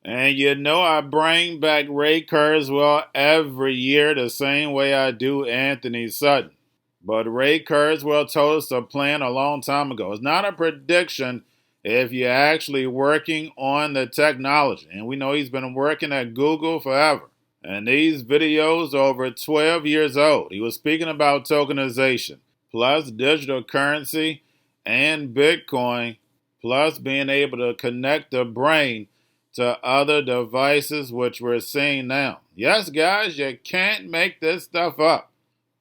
And you know I bring back Ray Kurzweil every year the same way I do Anthony Sutton. But Ray Kurzweil told us a plan a long time ago. It's not a prediction if you're actually working on the technology. And we know he's been working at Google forever. And these videos are over 12 years old. He was speaking about tokenization, plus digital currency and Bitcoin, plus being able to connect the brain to other devices, which we're seeing now. Yes, guys, you can't make this stuff up.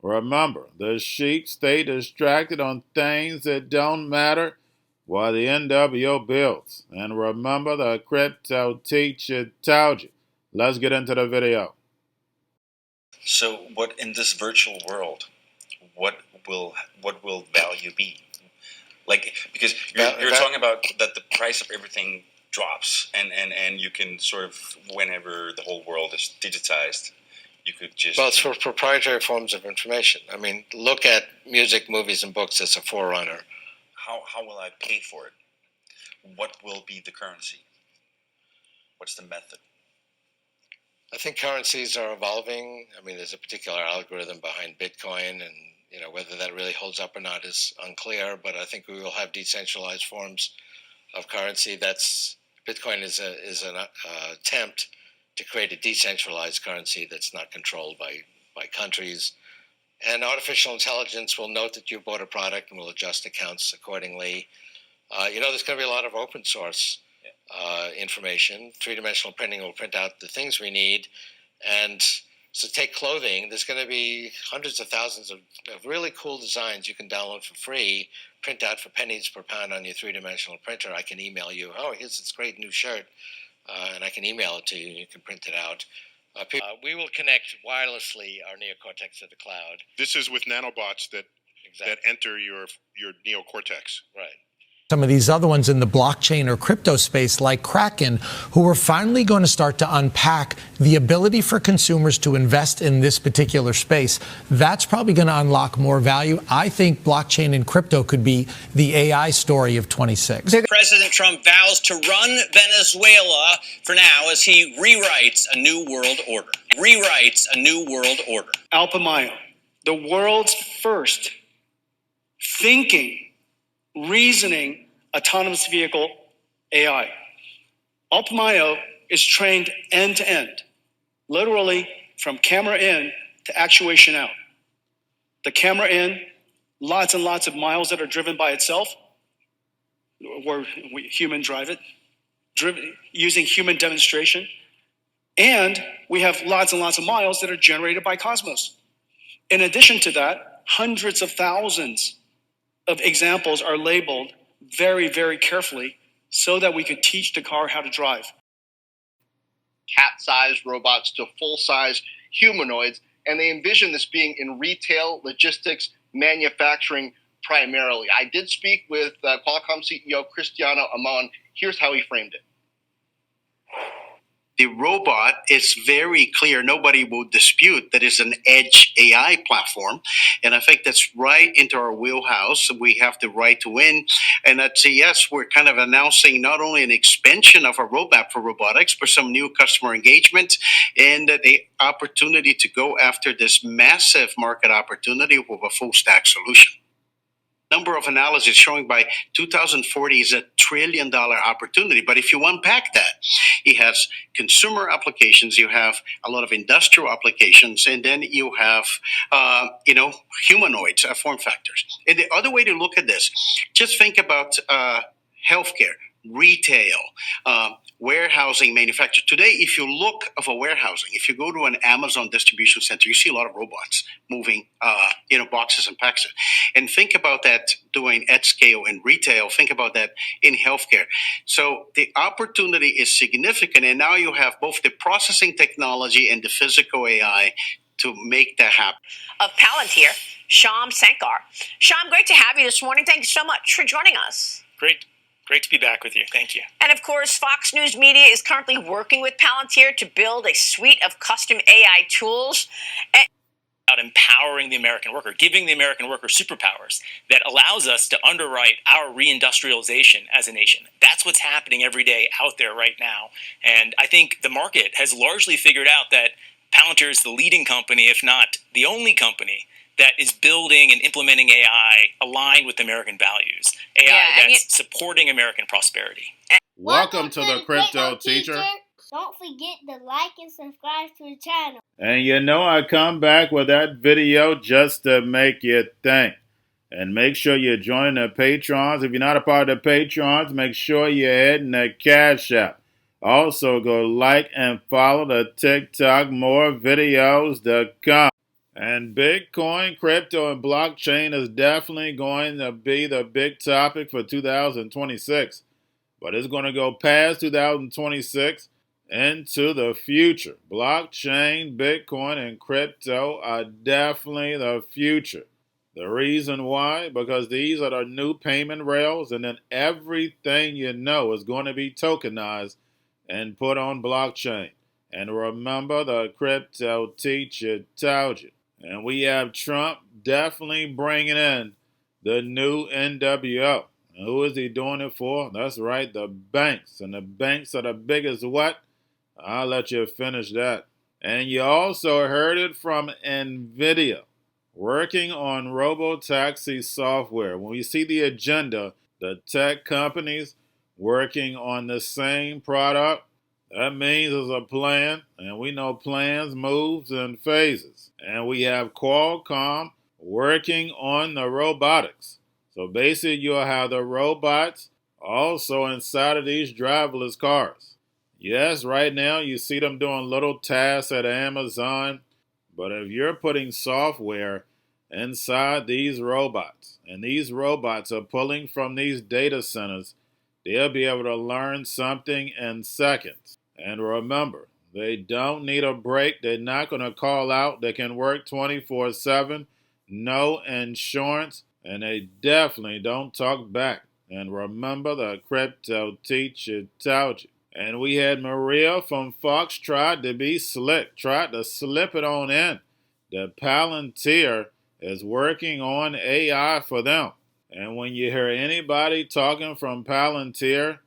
Remember, the sheep stay distracted on things that don't matter while the NWO builds. And remember, the Cryptoteacher told you. Let's get into the video. So, what in this virtual world, what will value be? Like, because you're talking about that the price of everything drops, and you can sort of, whenever the whole world is digitized, you could just... Well, it's for proprietary forms of information. I mean, look at music, movies, and books as a forerunner. How will I pay for it? What will be the currency? What's the method? I think currencies are evolving. I mean, there's a particular algorithm behind Bitcoin, and whether that really holds up or not is unclear. But I think we will have decentralized forms of currency. Bitcoin is an attempt to create a decentralized currency that's not controlled by countries. And artificial intelligence will note that you bought a product and will adjust accounts accordingly. There's going to be a lot of open source information. Three-dimensional printing will print out the things we need. And so take clothing. There's going to be hundreds of thousands of really cool designs you can download for free, print out for pennies per pound on your three-dimensional printer. I can email you, here's this great new shirt, and I can email it to you, and you can print it out. We will connect wirelessly our neocortex to the cloud. This is with nanobots that enter your neocortex. Right. Some of these other ones in the blockchain or crypto space like Kraken, who are finally going to start to unpack the ability for consumers to invest in this particular space. That's probably going to unlock more value. I think blockchain and crypto could be the AI story of 26. President Trump vows to run Venezuela for now as he rewrites a new world order. Alpha Mayo, the world's first thinking, reasoning autonomous vehicle AI. Alpha Mayo is trained end to end, literally from camera in to actuation out. The camera in, lots and lots of miles that are driven by itself, where we human drive it, using human demonstration. And we have lots and lots of miles that are generated by Cosmos. In addition to that, hundreds of thousands of examples are labeled very, very carefully so that we could teach the car how to drive. Cat-sized robots to full-size humanoids, and they envision this being in retail, logistics, manufacturing primarily. I did speak with Qualcomm CEO Cristiano Amon. Here's how he framed it. The robot is very clear. Nobody will dispute that it's an edge AI platform. And I think that's right into our wheelhouse. We have the right to win. And I'd say, yes, we're kind of announcing not only an expansion of our roadmap for robotics, but some new customer engagement and the opportunity to go after this massive market opportunity with a full stack solution. Number of analysis showing by 2040 is $1 trillion opportunity. But if you unpack that, it has consumer applications, you have a lot of industrial applications, and then you have, humanoids, form factors. And the other way to look at this, just think about healthcare, retail, warehousing, manufacturing. Today, if you look of a warehousing, if you go to an Amazon distribution center, you see a lot of robots moving, boxes and packs. And think about that doing at scale in retail. Think about that in healthcare. So the opportunity is significant. And now you have both the processing technology and the physical AI to make that happen. Of Palantir, Shyam Sankar. Shyam, great to have you this morning. Thank you so much for joining us. Great to be back with you. Thank you. And of course, Fox News Media is currently working with Palantir to build a suite of custom AI tools. about empowering the American worker, giving the American worker superpowers that allows us to underwrite our reindustrialization as a nation. That's what's happening every day out there right now. And I think the market has largely figured out that Palantir is the leading company, if not the only company, that is building and implementing AI aligned with American values. AI that's supporting American prosperity. Welcome to the Crypto Teacher. Don't forget to like and subscribe to the channel. And you know I come back with that video just to make you think. And make sure you join the Patrons. If you're not a part of the Patrons, make sure you're hitting the Cash App. Also, go like and follow the TikTok. More videos to come. And Bitcoin, crypto, and blockchain is definitely going to be the big topic for 2026. But it's going to go past 2026 into the future. Blockchain, Bitcoin, and crypto are definitely the future. The reason why? Because these are the new payment rails, and then everything you know is going to be tokenized and put on blockchain. And remember, the Crypto Teacher told you. And we have Trump definitely bringing in the new NWO. And who is he doing it for? That's right, the banks. And the banks are the biggest what? I'll let you finish that. And you also heard it from NVIDIA, working on robotaxi software. When we see the agenda, the tech companies working on the same product, that means there's a plan, and we know plans moves in phases. And we have Qualcomm working on the robotics. So basically you'll have the robots also inside of these driverless cars. Yes, right now you see them doing little tasks at Amazon, but if you're putting software inside these robots, and these robots are pulling from these data centers, they'll be able to learn something in seconds. And remember, they don't need a break. They're not going to call out. They can work 24/7, no insurance, and they definitely don't talk back. And remember, the Crypto Teacher told you. And we had Maria from Fox tried to be slick, tried to slip it on in. The Palantir is working on AI for them. And when you hear anybody talking from Palantir,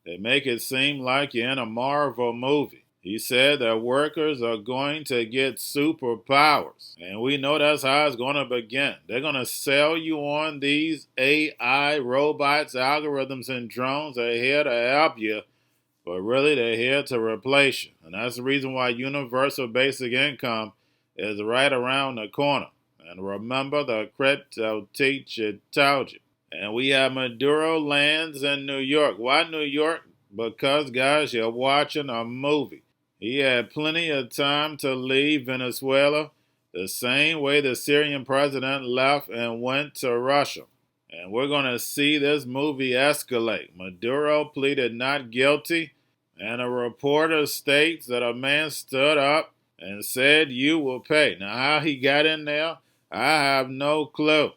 they make it seem like you're in a Marvel movie. He said that workers are going to get superpowers. And we know that's how it's going to begin. They're going to sell you on these AI robots, algorithms, and drones. They're here to help you, but really they're here to replace you. And that's the reason why universal basic income is right around the corner. And remember, the Crypto Teacher told you. And we have Maduro lands in New York. Why New York? Because, guys, you're watching a movie. He had plenty of time to leave Venezuela the same way the Syrian president left and went to Russia. And we're going to see this movie escalate. Maduro pleaded not guilty, and a reporter states that a man stood up and said, "You will pay." Now, how he got in there, I have no clue.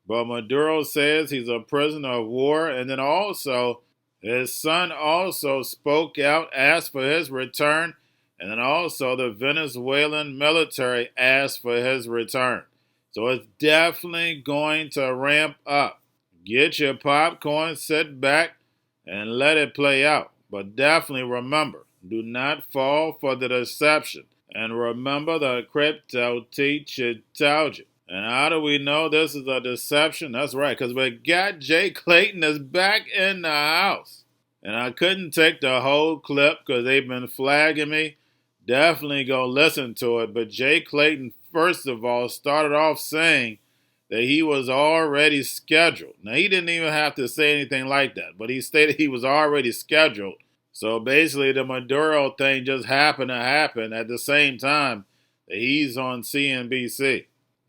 But Maduro says he's a prisoner of war, and then also his son also spoke out, asked for his return, and then also the Venezuelan military asked for his return. So it's definitely going to ramp up. Get your popcorn, sit back, and let it play out. But definitely remember, do not fall for the deception. And remember, the Crypto Teacher told you. And how do we know this is a deception? That's right, because we got Jay Clayton is back in the house. And I couldn't take the whole clip because they've been flagging me. Definitely go listen to it. But Jay Clayton, first of all, started off saying that he was already scheduled. Now, he didn't even have to say anything like that, but he stated he was already scheduled. So basically, the Maduro thing just happened to happen at the same time that he's on CNBC.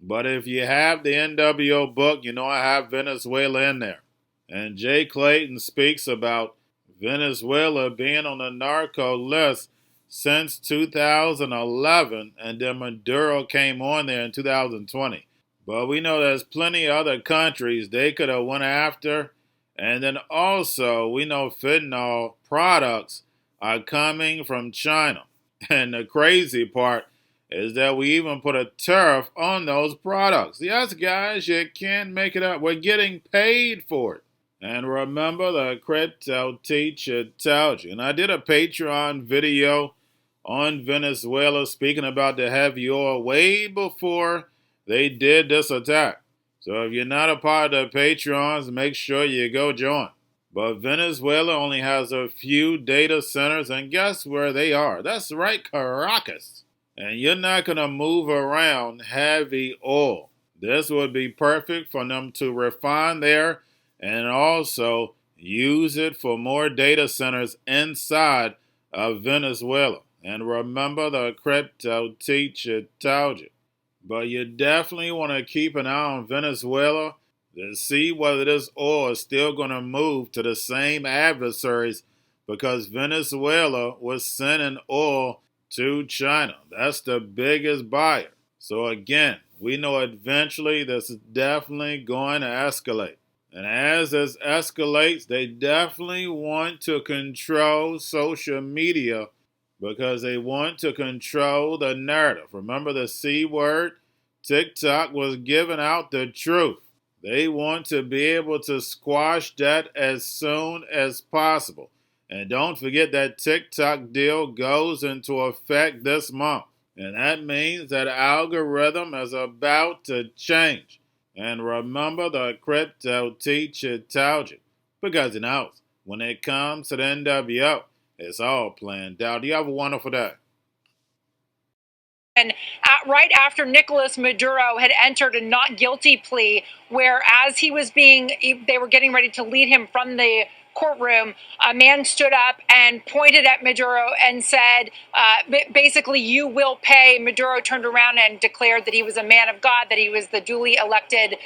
But if you have the NWO book, you know I have Venezuela in there. And Jay Clayton speaks about Venezuela being on the narco list since 2011, and then Maduro came on there in 2020. But we know there's plenty of other countries they could have went after. And then also, we know fentanyl products are coming from China. And the crazy part is that we even put a tariff on those products. Yes, guys, you can't make it up. We're getting paid for it. And remember, the Cryptoteacher tells you. And I did a Patreon video on Venezuela speaking about the heavy oil way before they did this attack. So if you're not a part of the Patreons, make sure you go join. But Venezuela only has a few data centers, and guess where they are? That's right, Caracas. And you're not going to move around heavy oil. This would be perfect for them to refine there and also use it for more data centers inside of Venezuela. And remember, the Cryptoteacher told you. But you definitely want to keep an eye on Venezuela to see whether this oil is still going to move to the same adversaries, because Venezuela was sending oil to China. That's the biggest buyer. So again, we know eventually this is definitely going to escalate. And as this escalates, they definitely want to control social media because they want to control the narrative. Remember the C word? TikTok was giving out the truth. They want to be able to squash that as soon as possible. And don't forget that TikTok deal goes into effect this month. And that means that algorithm is about to change. And remember, the Cryptoteacher told you. Because he knows, when it comes to the NWO, it's all planned out. You have a wonderful day. And right after Nicolas Maduro had entered a not guilty plea, where as they were getting ready to lead him from the courtroom, a man stood up and pointed at Maduro and said, basically, you will pay. Maduro turned around and declared that he was a man of God, that he was the duly elected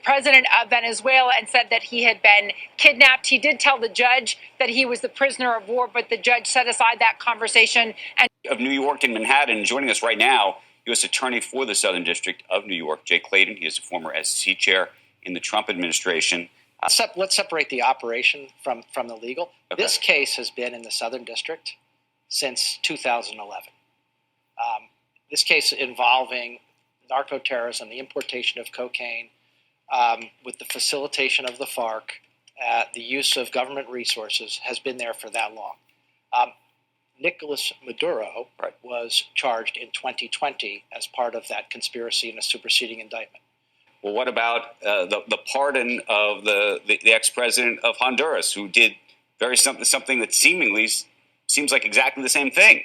president of Venezuela, and said that he had been kidnapped. He did tell the judge that he was the prisoner of war, but the judge set aside that conversation. Of New York and Manhattan, joining us right now, U.S. Attorney for the Southern District of New York, Jay Clayton. He is a former SEC chair in the Trump administration. Let's separate the operation from the legal. Okay. This case has been in the Southern District since 2011. This case involving narco-terrorism, the importation of cocaine, with the facilitation of the FARC, the use of government resources, has been there for that long. Nicolas Maduro was charged in 2020 as part of that conspiracy in a superseding indictment. Well, what about the pardon of the ex-president of Honduras, who did something that seemingly seems like exactly the same thing?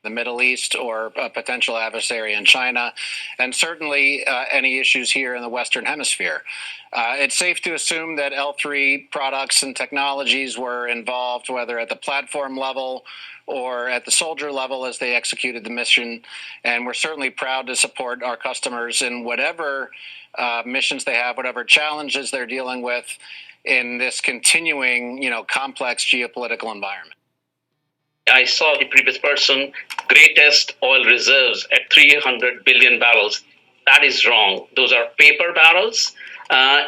The Middle East or a potential adversary in China, and certainly any issues here in the Western Hemisphere. It's safe to assume that L3 products and technologies were involved, whether at the platform level or at the soldier level as they executed the mission. And we're certainly proud to support our customers in whatever missions they have, whatever challenges they're dealing with in this continuing, complex geopolitical environment. I saw the previous person, greatest oil reserves at 300 billion barrels. That is wrong. Those are paper barrels.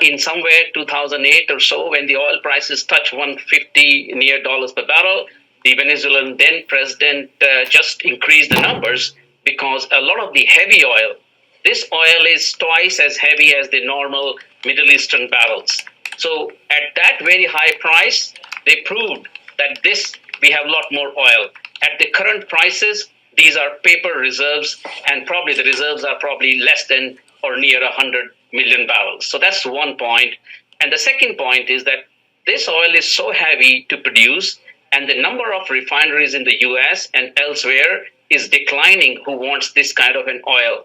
In somewhere 2008 or so, when the oil prices touched $150 near dollars per barrel, the Venezuelan then president just increased the numbers because a lot of the heavy oil, this oil is twice as heavy as the normal Middle Eastern barrels. So at that very high price, they proved that we have a lot more oil. At the current prices, these are paper reserves, and probably the reserves are probably less than or near 100 million barrels. So that's one point. And the second point is that this oil is so heavy to produce, and the number of refineries in the U.S. and elsewhere is declining who wants this kind of an oil.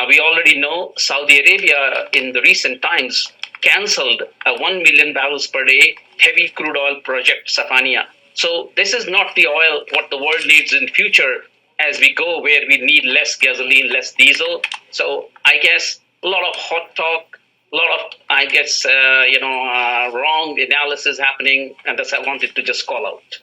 We already know Saudi Arabia in the recent times canceled a 1 million barrels per day heavy crude oil project, Safania. So this is not the oil what the world needs in future as we go where we need less gasoline, less diesel. So I guess a lot of hot talk, a lot of, wrong analysis happening, and that's I wanted to just call out.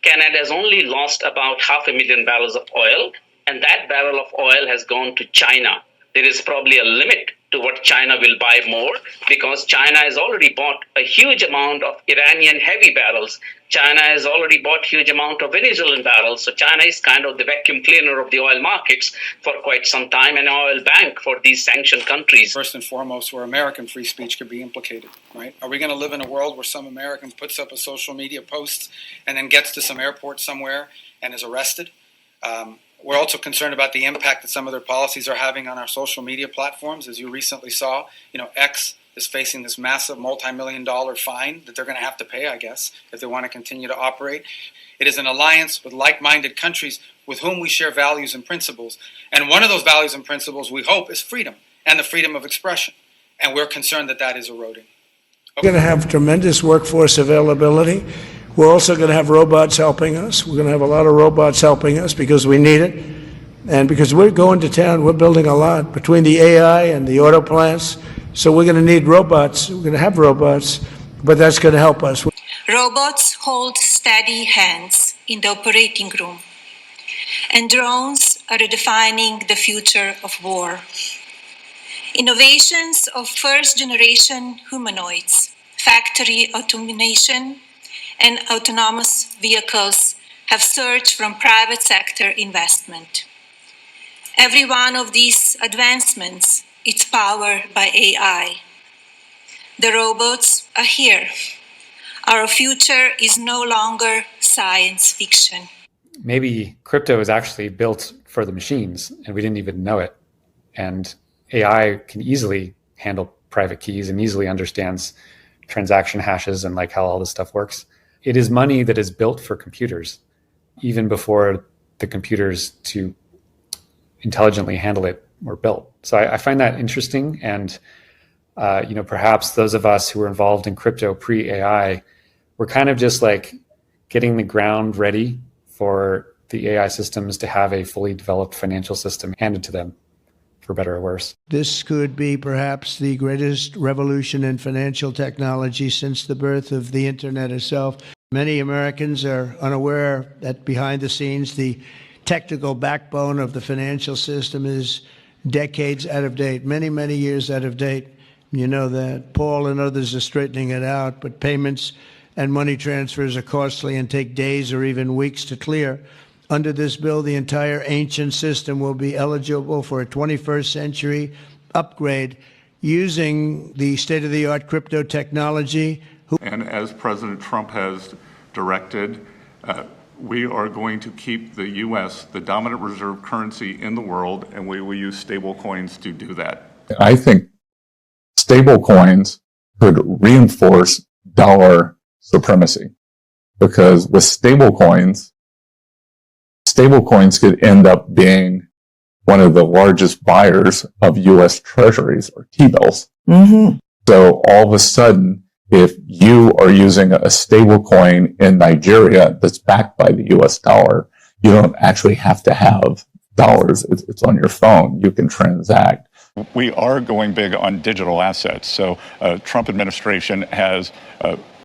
Canada has only lost about 500,000 barrels of oil, and that barrel of oil has gone to China. There is probably a limit to to what China will buy more, because China has already bought a huge amount of Iranian heavy barrels. China has already bought huge amount of Venezuelan barrels. So China is kind of the vacuum cleaner of the oil markets for quite some time, and an oil bank for these sanctioned countries. First and foremost, where American free speech could be implicated, right? Are we going to live in a world where some American puts up a social media post and then gets to some airport somewhere and is arrested? We're also concerned about the impact that some of their policies are having on our social media platforms. As you recently saw, X is facing this massive multi-million-dollar fine that they're going to have to pay, I guess, if they want to continue to operate. It is an alliance with like-minded countries with whom we share values and principles. And one of those values and principles, we hope, is freedom and the freedom of expression. And we're concerned that that is eroding. We're going to have tremendous workforce availability. We're also going to have robots helping us. We're going to have a lot of robots helping us because we need it. And because we're going to town, we're building a lot between the AI and the auto plants. So we're going to need robots. We're going to have robots, but that's going to help us. Robots hold steady hands in the operating room, and drones are redefining the future of war. Innovations of first-generation humanoids, factory automation, and autonomous vehicles have surged from private sector investment. Every one of these advancements is powered by AI. The robots are here. Our future is no longer science fiction. Maybe crypto is actually built for the machines and we didn't even know it. And AI can easily handle private keys and easily understands transaction hashes and like how all this stuff works. It is money that is built for computers, even before the computers to intelligently handle it were built. So I find that interesting. And, perhaps those of us who were involved in crypto pre-AI, we're kind of just like getting the ground ready for the AI systems to have a fully developed financial system handed to them, for better or worse. This could be perhaps the greatest revolution in financial technology since the birth of the internet itself. Many Americans are unaware that behind the scenes, the technical backbone of the financial system is decades out of date, many, many years out of date. You know that. Paul and others are straightening it out, but payments and money transfers are costly and take days or even weeks to clear. Under this bill, the entire ancient system will be eligible for a 21st century upgrade using the state-of-the-art crypto technology. And as President Trump has directed, we are going to keep the U.S. the dominant reserve currency in the world, and we will use stable coins to do that. I think stable coins could reinforce dollar supremacy, because with stable coins could end up being one of the largest buyers of U.S. treasuries or T-bills. Mm-hmm. So all of a sudden, if you are using a stable coin in Nigeria that's backed by the U.S. dollar, you don't actually have to have dollars. It's on your phone. You can transact. We are going big on digital assets. So Trump administration has